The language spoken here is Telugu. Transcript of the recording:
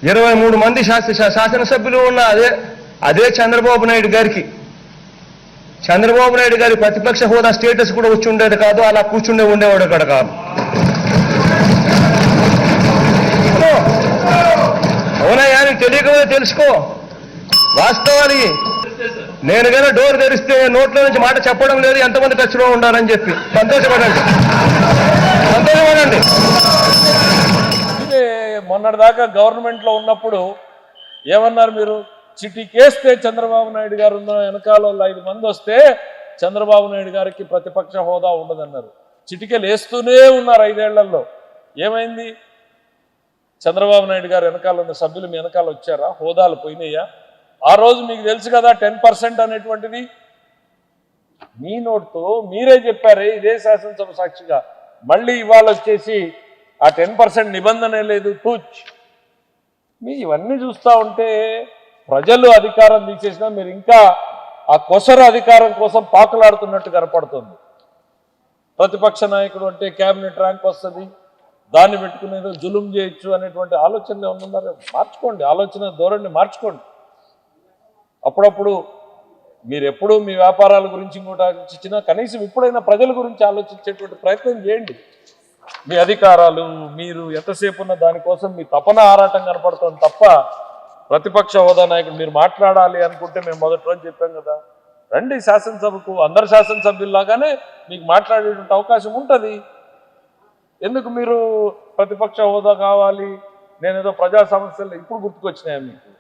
23 మంది శాసనసభ్యులు ఉన్న అదే చంద్రబాబు నాయుడు గారికి ప్రతిపక్ష హోదా స్టేటస్ కూడా వచ్చి ఉండేది కాదు, అలా ఉండేవాడు అక్కడ కాదు. అవునయ్యా, నీకు తెలియకపోతే తెలుసుకో వాస్తవాన్ని. నేను కనుక డోర్ తెరిస్తే నోట్లో నుంచి మాట చెప్పడం లేదు, ఎంతమంది టచ్లో ఉండాలని చెప్పి. సంతోషపడండి. మొన్నటిదాకా గవర్నమెంట్లో ఉన్నప్పుడు ఏమన్నారు మీరు? చిటికేస్తే చంద్రబాబు నాయుడు గారు ఉన్న వెనకాల 5 మంది వస్తే చంద్రబాబు నాయుడు గారికి ప్రతిపక్ష హోదా ఉండదన్నారు. చిటికెలు వేస్తూనే ఉన్నారు 5 ఏళ్లలో. ఏమైంది? చంద్రబాబు నాయుడు గారు వెనకాల ఉన్న సభ్యులు మీ వెనకాల వచ్చారా? హోదాలు పోయినాయా? ఆ రోజు మీకు తెలుసు కదా 10% అనేటువంటిది మీ నోటితో మీరే చెప్పారే ఇదే శాసనసభ సాక్షిగా. మళ్ళీ ఇవాళ వచ్చేసి ఆ 10% నిబంధనే లేదు తూచ్. మీ ఇవన్నీ చూస్తూ ఉంటే ప్రజలు అధికారం తీసేసినా మీరు ఇంకా ఆ కొసర అధికారం కోసం పాకులాడుతున్నట్టు కనపడుతుంది. ప్రతిపక్ష నాయకుడు అంటే క్యాబినెట్ ర్యాంక్ వస్తుంది, దాన్ని పెట్టుకునేదో జులుం చేయొచ్చు అనేటువంటి ఆలోచనలు ఏమన్నారు? మార్చుకోండి, ఆలోచన ధోరణి మార్చుకోండి. అప్పుడప్పుడు మీరు ఎప్పుడూ మీ వ్యాపారాల గురించి ఇంకోటి ఆలోచించినా కనీసం ఇప్పుడైనా ప్రజల గురించి ఆలోచించేటువంటి ప్రయత్నం చేయండి. మీ అధికారాలు మీరు ఎంతసేపు ఉన్న దానికోసం మీ తపన ఆరాటం కనపడుతుంది తప్ప ప్రతిపక్ష హోదా నాయకుడు మీరు మాట్లాడాలి అనుకుంటే మేము మొదటి రోజు చెప్పాం కదా, రండి శాసనసభకు, అందరు శాసనసభ్యుల్లాగానే మీకు మాట్లాడేటువంటి అవకాశం ఉంటుంది. ఎందుకు మీరు ప్రతిపక్ష హోదా కావాలి, నేనేదో ప్రజా సమస్యలు ఇప్పుడు గుర్తుకొచ్చినాయా మీకు?